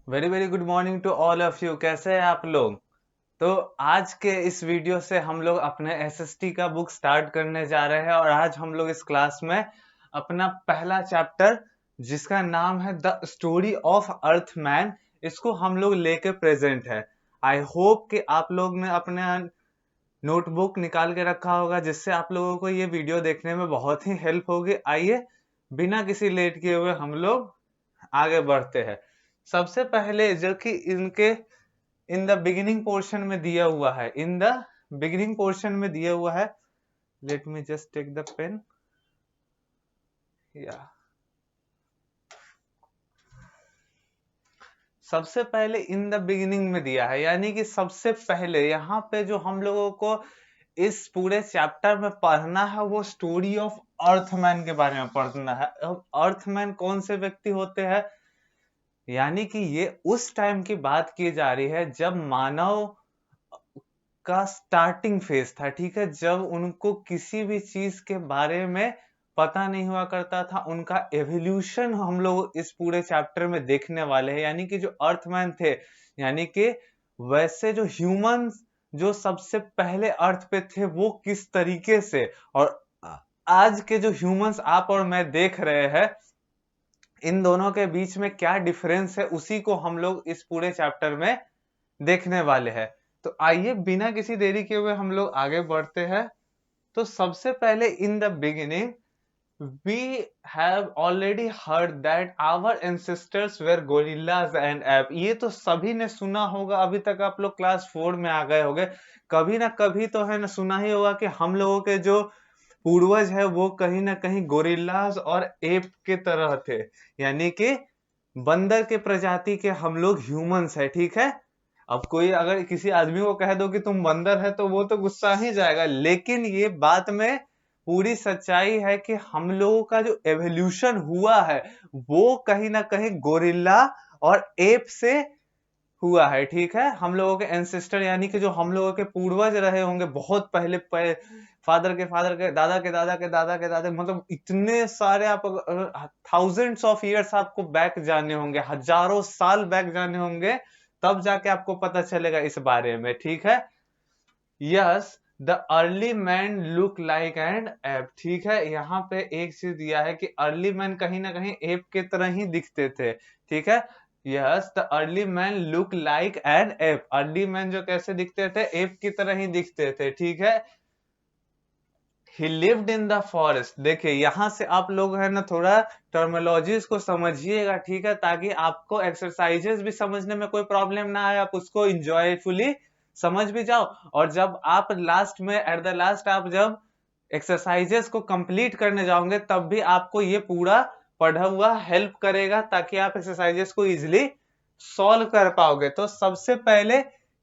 Very very good morning to all of you. कैसे हैं आप लोग? तो आज के इस वीडियो से हम लोग अपने एसएसटी का बुक स्टार्ट करने जा रहे हैं और आज हम लोग इस क्लास में अपना पहला चैप्टर जिसका नाम है the story of earth man, इसको हम लोग लेके प्रेजेंट है। आई होप कि आप लोग ने अपने नोटबुक निकाल के रखा होगा जिससे आप लोगों को ये वीडियो देखने में बहुत ही हेल्प होगी। आइए बिना किसी लेट किए हुए हम लोग आगे बढ़ते हैं। सबसे पहले जो कि इनके इन द बिगिनिंग पोर्शन में दिया हुआ है, इन द बिगिनिंग पोर्शन में दिया हुआ है। Let me just take the pen. या सबसे पहले इन द बिगिनिंग में दिया है, यानी कि सबसे पहले यहाँ पे जो हम लोगों को इस पूरे चैप्टर में पढ़ना है वो स्टोरी ऑफ अर्थमैन के बारे में पढ़ना है। अब अर्थमैन कौन से व्यक्ति होते हैं, यानी कि ये उस टाइम की बात की जा रही है जब मानव का स्टार्टिंग फेज था। ठीक है, जब उनको किसी भी चीज के बारे में पता नहीं हुआ करता था, उनका एवोल्यूशन हम लोग इस पूरे चैप्टर में देखने वाले हैं। यानी कि जो अर्थमैन थे, यानी कि वैसे जो ह्यूमंस जो सबसे पहले अर्थ पे थे वो किस तरीके से, और आज के जो ह्यूमंस आप और मैं देख रहे हैं, इन दोनों के बीच में क्या डिफरेंस है, उसी को हम लोग इस पूरे चैप्टर में देखने वाले हैं। तो आइए बिना किसी देरी के हुए हम लोग आगे बढ़ते हैं। तो सबसे पहले in the beginning we have already heard that our ancestors were gorillas and ape. ये तो सभी ने सुना होगा, अभी तक आप लोग क्लास 4 में आ गए होंगे, कभी ना कभी तो है ना सुना ही होगा कि हम लोगों के जो पूर्वज है वो कहीं ना कहीं गोरिल्लाज और एप के तरह थे, यानी कि बंदर के प्रजाति के हम लोग ह्यूमंस है। ठीक है, अब कोई अगर किसी आदमी को कह दो कि तुम बंदर है तो वो तो गुस्सा ही जाएगा, लेकिन ये बात में पूरी सच्चाई है कि हम लोगों का जो एवोल्यूशन हुआ है वो कहीं ना कहीं गोरिल्ला और एप से हुआ है। ठीक है, हम लोगों के एंसेस्टर यानी कि जो हम लोगों के पूर्वज रहे होंगे बहुत पहले, फादर के दादा के दादा के दादा के दादा, मतलब इतने सारे आप थाउजेंड्स ऑफ इयर्स आपको बैक जाने होंगे, हजारों साल बैक जाने होंगे, तब जाके आपको पता चलेगा इस बारे में। ठीक है, yes the early man look like and ape. ठीक है, यहाँ पे एक चीज दिया है कि अर्ली मैन कहीं ना कहीं एप के तरह ही दिखते थे। ठीक है, yes the early man look like an app. Early man जो कैसे दिखते थे, एप की तरह ही दिखते थे। ठीक है, ही लिव्ड इन द फॉरेस्ट। देखिए यहां से आप लोग है ना थोड़ा टर्मिनोलॉजीज को समझिएगा, ठीक है, ताकि आपको एक्सरसाइजेस भी समझने में कोई प्रॉब्लम ना आए, आप उसको इंजॉयफुली समझ भी जाओ। और जब आप लास्ट में एट द लास्ट आप जब एक्सरसाइजेस को कंप्लीट करने जाओगे तब भी आपको ये पूरा पढ़ा हुआ हेल्प करेगा, ताकि आप एक्सरसाइजेस को इजिली सॉल्व कर पाओगे। तो सबसे पहले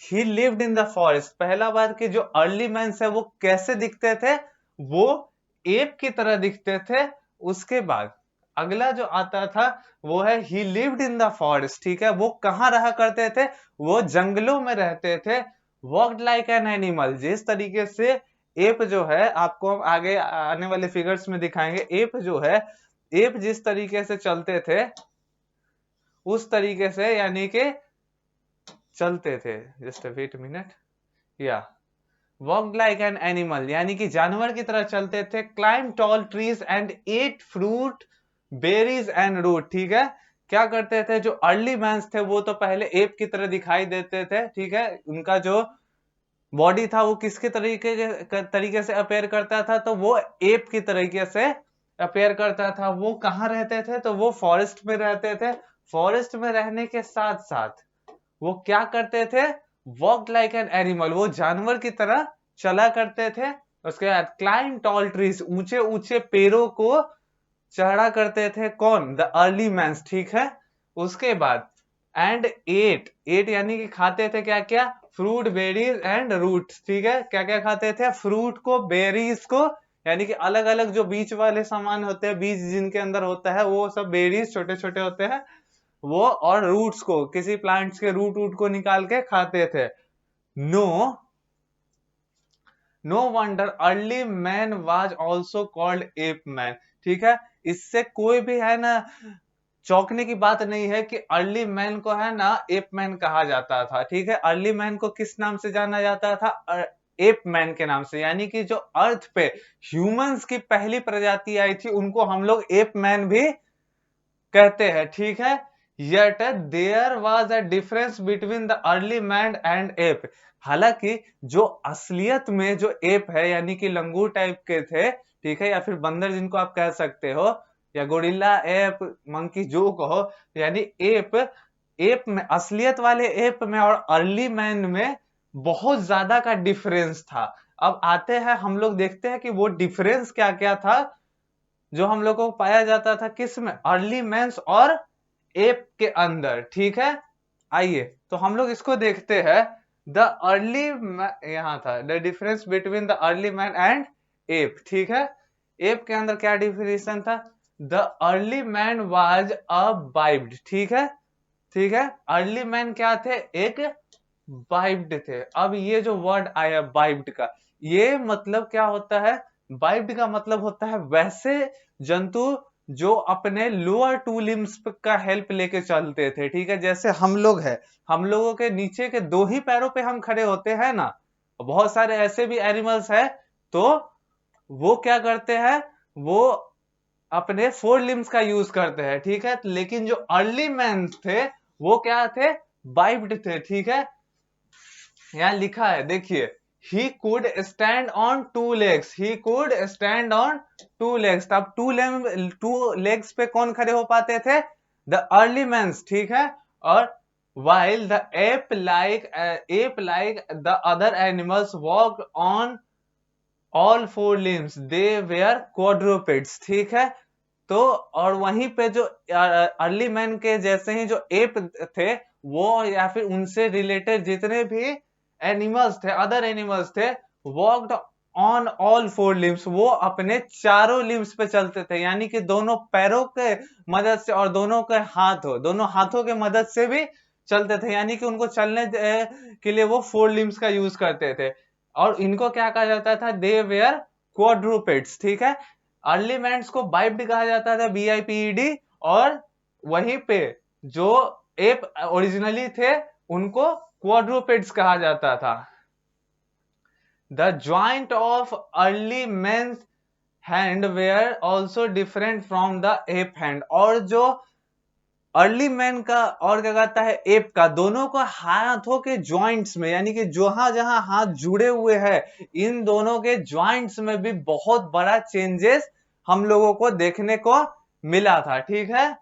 ही लिव्ड इन द फॉरेस्ट, पहला बात कि जो अर्ली मैन्स है वो कैसे दिखते थे, वो एप की तरह दिखते थे। उसके बाद अगला जो आता था वो है ही लिव्ड इन द फॉरेस्ट। ठीक है, वो कहाँ रहा करते थे, वो जंगलों में रहते थे। वॉक्ड लाइक एन एनिमल, जिस तरीके से एप जो है, आपको हम आगे आने वाले फिगर्स में दिखाएंगे, एप जो है, एप जिस तरीके से चलते थे उस तरीके से यानी कि चलते थे। Just wait minute. या वॉक लाइक एन एनिमल, यानी कि जानवर की तरह चलते थे। Climb tall trees and ate fruit berries and root. ठीक है, क्या करते थे, जो अर्ली मैंस थे वो तो पहले एप की तरह दिखाई देते थे। ठीक है, उनका जो बॉडी था वो किसके तरीके से अपेयर करता था, तो वो एप की तरीके से अपेयर करता था। वो कहाँ रहते थे, तो वो फॉरेस्ट में रहते थे। फॉरेस्ट में रहने के साथ साथ वो क्या करते थे, वॉक लाइक एन एनिमल, वो जानवर की तरह चला करते थे। उसके बाद क्लाइम टॉल ट्रीज, ऊंचे ऊंचे पेड़ों को चढ़ा करते थे। कौन, द अर्ली मैंस। ठीक है, उसके बाद एंड एट, एट यानी कि खाते थे क्या क्या, फ्रूट बेरीज एंड रूट्स। ठीक है, क्या क्या खाते थे, फ्रूट को, बेरीज को, यानी कि अलग अलग जो बीच वाले सामान होते हैं, बीज जिनके अंदर होता है वो सब बेरीज छोटे छोटे होते हैं वो, और रूट्स को, किसी प्लांट्स के रूट वूट को निकाल के खाते थे। No no wonder early man was also called ape man. ठीक है, इससे कोई भी है ना चौंकने की बात नहीं है कि अर्ली मैन को है ना एप मैन कहा जाता था, ठीक है। अर्ली मैन को किस नाम से जाना जाता था? एप मैन के नाम से, यानी कि जो अर्थ पे ह्यूमंस की पहली प्रजाति आई थी उनको हम लोग एप मैन भी कहते हैं, ठीक है। Yet there was a difference between the early man and ape. हालांकि जो असलियत में जो एप है यानी कि लंगूर टाइप के थे, ठीक है, या फिर बंदर जिनको आप कह सकते हो, या गोरिल्ला एप, मंकी जो कहो, यानी एप एप में, असलियत वाले एप में और अर्ली मैन में बहुत ज्यादा का डिफरेंस था। अब आते हैं हम लोग देखते हैं कि वो डिफरेंस क्या क्या था जो हम लोग को पाया जाता था किस में, अर्ली मैन्स और एप के अंदर, ठीक है। आइए तो हम लोग इसको देखते हैं। द अर्ली, यहाँ था the difference between the early man and ape, ठीक है। एप के अंदर क्या डिफिनेशन था? The early man was a biped, ठीक है, ठीक है। अर्ली मैन क्या थे? एक बाइब्ड थे। अब ये जो वर्ड आया बाइब्ड का, ये मतलब क्या होता है? बाइब्ड का मतलब होता है वैसे जंतु जो अपने लोअर टू लिम्स का हेल्प लेके चलते थे, ठीक है। जैसे हम लोग है, हम लोगों के नीचे के दो ही पैरों पे हम खड़े होते हैं ना, बहुत सारे ऐसे भी एनिमल्स है, तो वो क्या करते हैं? वो अपने फोर लिम्स का यूज करते हैं, ठीक है। लेकिन जो अर्ली मैन थे वो क्या थे? बाइब्ड थे, ठीक है। यहाँ लिखा है देखिए, he could stand on two legs, he could stand on two legs। तब टू लेग्स पे कौन खड़े हो पाते थे? the early men, ठीक है। और while the ape like the other animals walked on all four limbs, they were quadrupeds, ठीक है। तो और वहीं पे जो अर्ली मैन के जैसे ही जो एप थे, वो या फिर उनसे रिलेटेड जितने भी एनिमल्स थे, अदर एनिमल्स थे, walked on all four limbs, वो अपने चारों लिम्स पे चलते थे, यानी कि दोनों पैरों के मदद से और दोनों हाथों के मदद से भी चलते थे, यानी कि उनको चलने के लिए वो फोर लिम्स का यूज करते थे। और इनको क्या कहा जाता था? दे वेयर क्वाड्रूपेड्स, ठीक है। अर्ली मैन्स को बाइप्ड कहा जाता था, BIPED। और वहीं पे जो एप ओरिजिनली थे उनको क्वाड्रूपेड्स कहा जाता था। The joint of early men's hand were also different from the ape hand. और जो अर्ली मैन का और क्या कहता है एप का, दोनों का हाथों के जॉइंट्स में, यानी कि जहां जहां हाथ जुड़े हुए हैं, इन दोनों के जॉइंट्स में भी बहुत बड़ा चेंजेस हम लोगों को देखने को मिला था, ठीक है।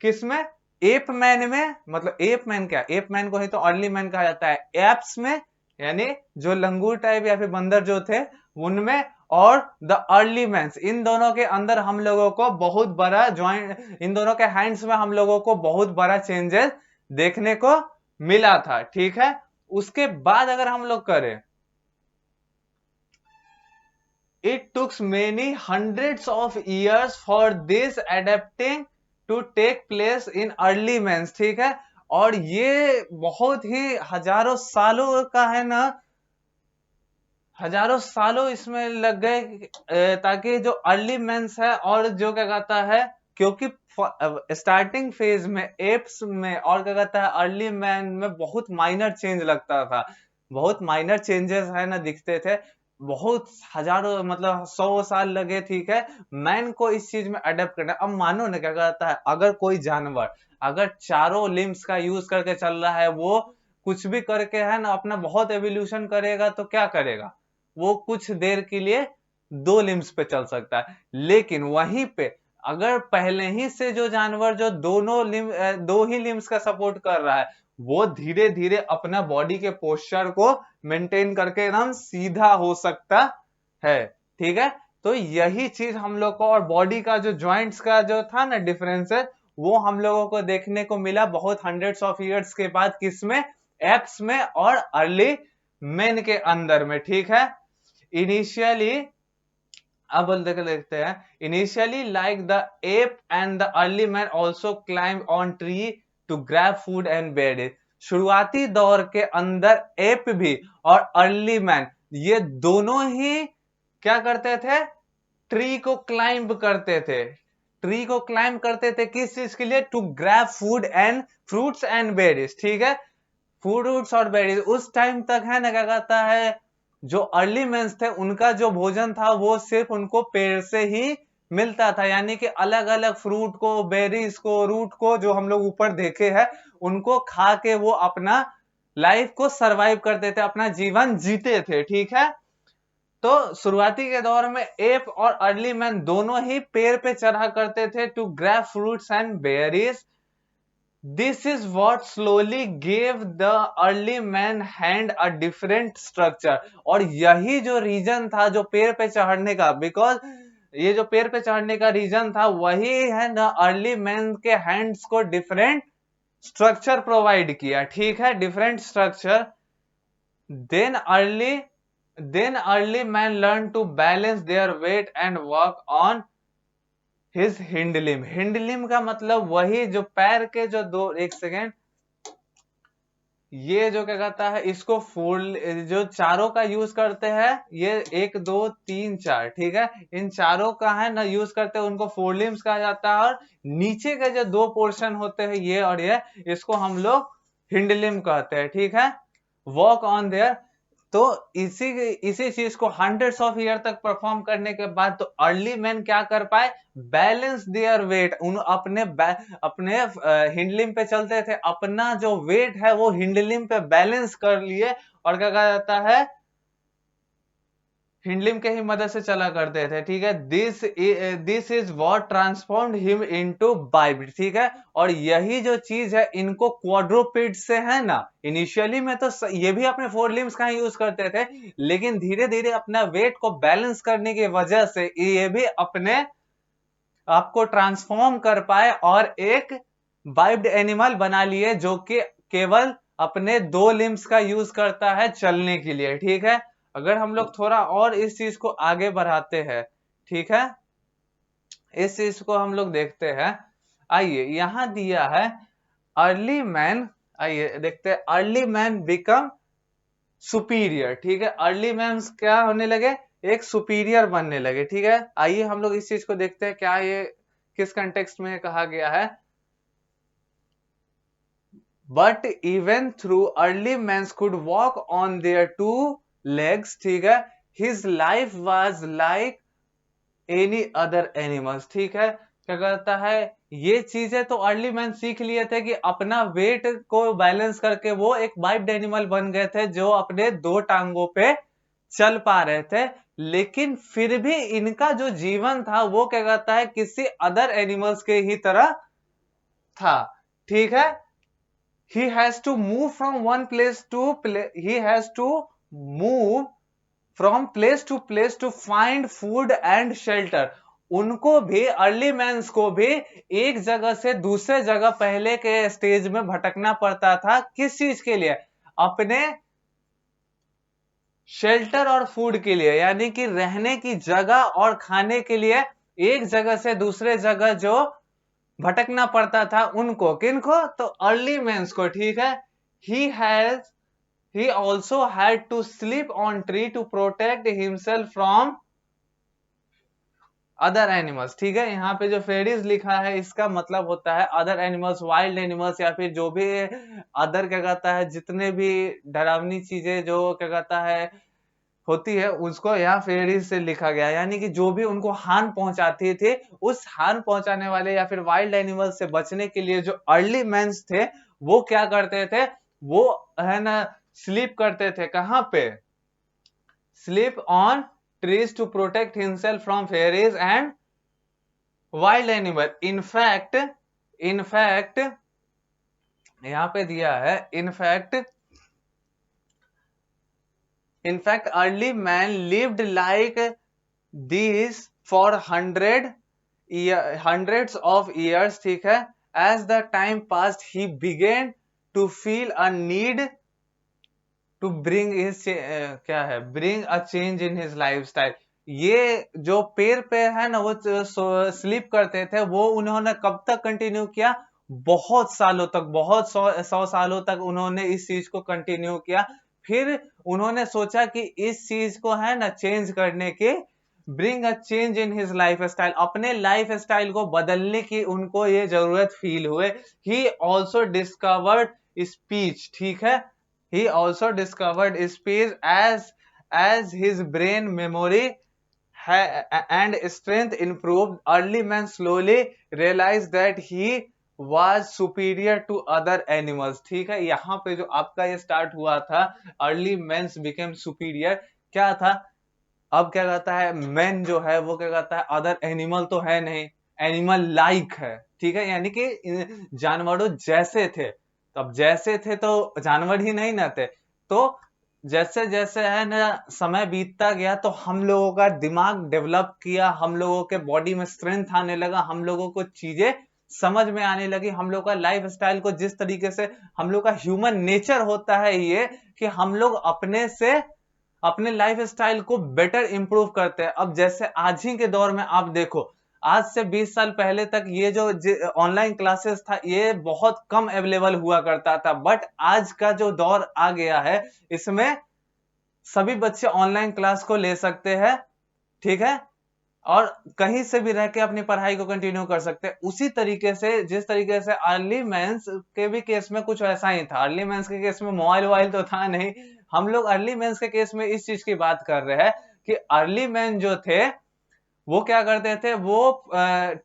किसमें? एप मैन में। मतलब एप मैन क्या, एप मैन को ही तो अर्ली मैन कहा जाता है। एप्स में यानी जो लंगूर टाइप या फिर बंदर जो थे उनमें, और द अर्ली मैन्स, इन दोनों के अंदर हम लोगों को बहुत बड़ा जॉइंट, इन दोनों के हैंड्स में हम लोगों को बहुत बड़ा चेंजेस देखने को मिला था, ठीक है। उसके बाद अगर हम लोग करें, it took many hundreds of years for this adapting to take place in early men, ठीक है। और ये बहुत ही हजारों सालों का है ना, हजारों सालों इसमें लग गए ताकि जो अर्ली मेंस है और जो क्या कहता है, क्योंकि स्टार्टिंग फेज में एप्स में और क्या कहता है अर्ली मैन में बहुत माइनर चेंज लगता था, बहुत माइनर चेंजेस है ना दिखते थे। बहुत हजारों मतलब 100 साल लगे, ठीक है, मैन को इस चीज में अडेप्ट करना। अब मानो ना क्या कहता है, अगर कोई जानवर अगर चारों लिम्स का यूज करके चल रहा है, वो कुछ भी करके है ना अपना बहुत एवोल्यूशन करेगा, तो क्या करेगा? वो कुछ देर के लिए दो लिम्स पे चल सकता है। लेकिन वहीं पे अगर पहले ही से जो जानवर जो दो ही लिम्स का सपोर्ट कर रहा है, वो धीरे धीरे अपना बॉडी के पोस्चर को मेंटेन करके एकदम सीधा हो सकता है, ठीक है। तो यही चीज हम लोग को, और बॉडी का जो जॉइंट्स का जो था ना डिफरेंस है, वो हम लोगों को देखने को मिला बहुत हंड्रेड्स ऑफ इयर्स के बाद। किसमें? एप्स में और अर्ली मेन के अंदर में, ठीक है। इनिशियली, अब देखते हैं, initially like the ape and the early man also climb on tree to grab food and bed it. शुरुआती दौर के अंदर एप भी और अर्ली मैन ये दोनों ही क्या करते थे? ट्री को क्लाइंब करते थे। ट्री को क्लाइम करते थे किस चीज के लिए? To grab food and fruits and berries, ठीक है, फ्रूट्स और बेरीज। उस टाइम तक है ना क्या कहता है, जो अर्ली मेंस थे उनका जो भोजन था वो सिर्फ उनको पेड़ से ही मिलता था, यानी कि अलग अलग फ्रूट को, बेरीज को, रूट को जो हम लोग ऊपर देखे हैं उनको खा के वो अपना लाइफ को सरवाइव करते थे, अपना जीवन जीते थे, ठीक है। तो शुरुआती के दौर में एप और अर्ली मैन दोनों ही पेड़ पे चढ़ा करते थे to grab fruits and berries. This is what slowly gave the early man hand a different structure. और यही जो रीजन था जो पेड़ पे चढ़ने का, बिकॉज ये जो पेड़ पे चढ़ने का रीजन था वही है ना अर्ली मैन के हैंड्स को डिफरेंट स्ट्रक्चर प्रोवाइड किया, ठीक है, different structure. Then early man learn to balance their weight and work on his hind limb. Hind limb का मतलब वही जो पैर के जो दो, एक सेकेंड, ये जो क्या कहता है इसको फोर, जो चारों का यूज करते हैं, ये 1 2 3 4, ठीक है, इन चारों का है ना यूज करते हैं, उनको फोर लिम्स कहा जाता है। और नीचे के जो दो पोर्शन होते हैं ये और ये, इसको हम लोग हिंड लिम्ब कहते हैं, ठीक है। वॉक ऑन देयर, तो इसी चीज को हंड्रेड्स ऑफ ईयर तक परफॉर्म करने के बाद तो अर्ली मैन क्या कर पाए, बैलेंस देयर वेट, उन अपने हिंडलिम पे चलते थे, अपना जो वेट है वो हिंडलिम पे बैलेंस कर लिए, और क्या कहा जाता है, हिंडलिम के ही मदद से चला करते थे, ठीक है। This is what transformed him into biped, ठीक है। और यही जो चीज है इनको क्वाड्रूपेड से है ना, इनिशियली में तो ये भी अपने फोर लिम्स का यूज करते थे, लेकिन धीरे धीरे अपना वेट को बैलेंस करने की वजह से ये भी अपने आपको ट्रांसफॉर्म कर पाए और एक बाइब्ड एनिमल बना लिए, जो कि केवल अपने 2 लिम्स का यूज करता है चलने के लिए, ठीक है। अगर हम लोग थोड़ा और इस चीज को आगे बढ़ाते हैं, ठीक है, इस चीज को हम लोग देखते हैं। आइए यहां दिया है अर्ली मैन, आइए देखते हैं, अर्ली मैन बिकम सुपीरियर, ठीक है, अर्ली मैन क्या होने लगे, एक सुपीरियर बनने लगे, ठीक है। आइए हम लोग इस चीज को देखते हैं, क्या ये किस कंटेक्स्ट में कहा गया है। But even through early man could walk on their 2 legs, ठीक है, his life was like any other animals, ठीक है। क्या कहता है, ये चीजें तो अर्ली मैन सीख लिए थे कि अपना वेट को बैलेंस करके वो एक बाइब्ड एनिमल बन गए थे जो अपने 2 टांगों पे चल पा रहे थे, लेकिन फिर भी इनका जो जीवन था वो क्या कहता है किसी अदर एनिमल्स के ही तरह था, ठीक है। he has to move from one place to he has to move from place to find food and shelter। उनको भी, अर्ली मैन्स को भी एक जगह से दूसरे जगह पहले के स्टेज में भटकना पड़ता था, किस चीज के लिए, अपने शेल्टर और फूड के लिए, यानी कि रहने की जगह और खाने के लिए एक जगह से दूसरे जगह जो भटकना पड़ता था उनको, किनको, तो अर्ली मैन्स को, ठीक है। he also had to sleep on tree to protect himself from other animals, ठीक है। यहाँ पे जो फेरीज लिखा है इसका मतलब होता है अदर एनिमल्स, वाइल्ड एनिमल्स, या फिर जो भी अदर क्या कहता है जितने भी डरावनी चीजें जो क्या कहता है होती है उसको यहाँ फेरीज से लिखा गया, यानी कि जो भी उनको हार्म पहुंचाती थे उस हार्म पहुंचाने वाले या फिर वाइल्ड एनिमल से बचने के लिए जो अर्ली मैन्स थे वो क्या करते थे, वो है ना स्लीप करते थे, कहां पे, sleep on trees to protect himself from fairies and wild animal. In fact यहां पे दिया है, in fact early man lived like this for hundreds of years, ठीक है। as the time passed he began to feel a need to bring a change in his lifestyle। ये जो पेड़ पे है ना वो स्लीप करते थे वो उन्होंने कब तक कंटिन्यू किया, बहुत सालों तक, बहुत 100 सालों तक उन्होंने इस चीज को कंटिन्यू किया। फिर उन्होंने सोचा कि इस चीज को है ना चेंज करने की bring a change in his life style, अपने लाइफ स्टाइल को बदलने की उनको ये जरूरत फील हुए। ही ऑल्सो डिस्कवर्ड स्पीच, ठीक है, he also discovered speech as his brain memory and strength improved. Early man slowly realized that he was superior to other animals, ठीक है। यहाँ पे जो आपका ये स्टार्ट हुआ था, early men became superior, क्या था, अब क्या कहता है, मैन जो है वो क्या कहता है, अदर एनिमल तो है नहीं, एनिमल लाइक है, ठीक है, यानी कि जानवरों जैसे थे। तो अब जैसे थे तो जानवर ही नहीं ना थे। तो जैसे जैसे है ना समय बीतता गया तो हम लोगों का दिमाग डेवलप किया, हम लोगों के बॉडी में स्ट्रेंथ आने लगा, हम लोगों को चीजें समझ में आने लगी, हम लोग का लाइफ स्टाइल को जिस तरीके से हम लोग का ह्यूमन नेचर होता है ये कि हम लोग अपने से अपने लाइफ स्टाइल को बेटर इंप्रूव करते हैं। अब जैसे आज ही के दौर में आप देखो, आज से 20 साल पहले तक ये जो ऑनलाइन क्लासेस था ये बहुत कम अवेलेबल हुआ करता था, बट आज का जो दौर आ गया है इसमें सभी बच्चे ऑनलाइन क्लास को ले सकते हैं, ठीक है, और कहीं से भी रह के अपनी पढ़ाई को कंटिन्यू कर सकते हैं। उसी तरीके से जिस तरीके से अर्ली मेंस के भी केस में कुछ वैसा ही था। अर्ली मेंस के केस में मोबाइल वोबाइल तो था नहीं, हम लोग अर्ली मेंस के केस में इस चीज की बात कर रहे हैं कि अर्ली मेन जो थे वो क्या करते थे, वो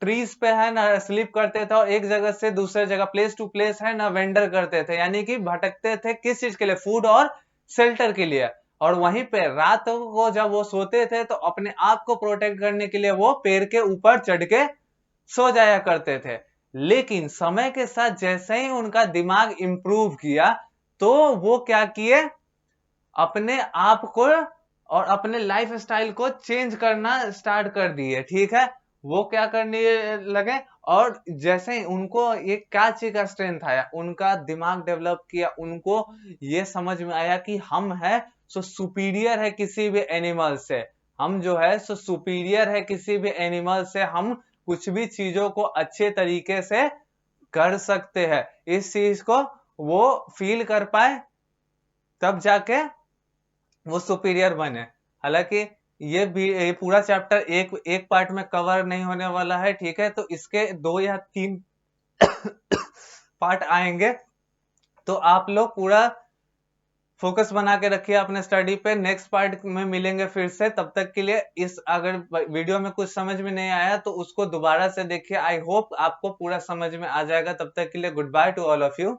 ट्रीज पे है ना स्लीप करते थे और एक जगह से दूसरे जगह प्लेस टू प्लेस है ना वेंडर करते थे, यानी कि भटकते थे किस चीज के लिए, फूड और शेल्टर के लिए। और वहीं पे रात को जब वो सोते थे तो अपने आप को प्रोटेक्ट करने के लिए वो पेड़ के ऊपर चढ़ के सो जाया करते थे। लेकिन समय के साथ जैसे ही उनका दिमाग इंप्रूव किया तो वो क्या किए, अपने आप को और अपने लाइफ स्टाइल को चेंज करना स्टार्ट कर दिए, ठीक है। वो क्या करने लगे, और जैसे ही उनको ये क्या चीज का स्ट्रेंथ आया, उनका दिमाग डेवलप किया, उनको ये समझ में आया कि हम है सो सुपीरियर है किसी भी एनिमल से, हम जो है सो सुपीरियर है किसी भी एनिमल से, हम कुछ भी चीजों को अच्छे तरीके से कर सकते हैं। इस चीज को वो फील कर पाए तब जाके वो सुपीरियर बने। हालांकि ये पूरा चैप्टर एक एक पार्ट में कवर नहीं होने वाला है, ठीक है, तो इसके 2 या 3 पार्ट आएंगे। तो आप लोग पूरा फोकस बना के रखिए अपने स्टडी पे, नेक्स्ट पार्ट में मिलेंगे फिर से। तब तक के लिए इस अगर वीडियो में कुछ समझ में नहीं आया तो उसको दोबारा से देखिए, आई होप आपको पूरा समझ में आ जाएगा। तब तक के लिए good by two all of you.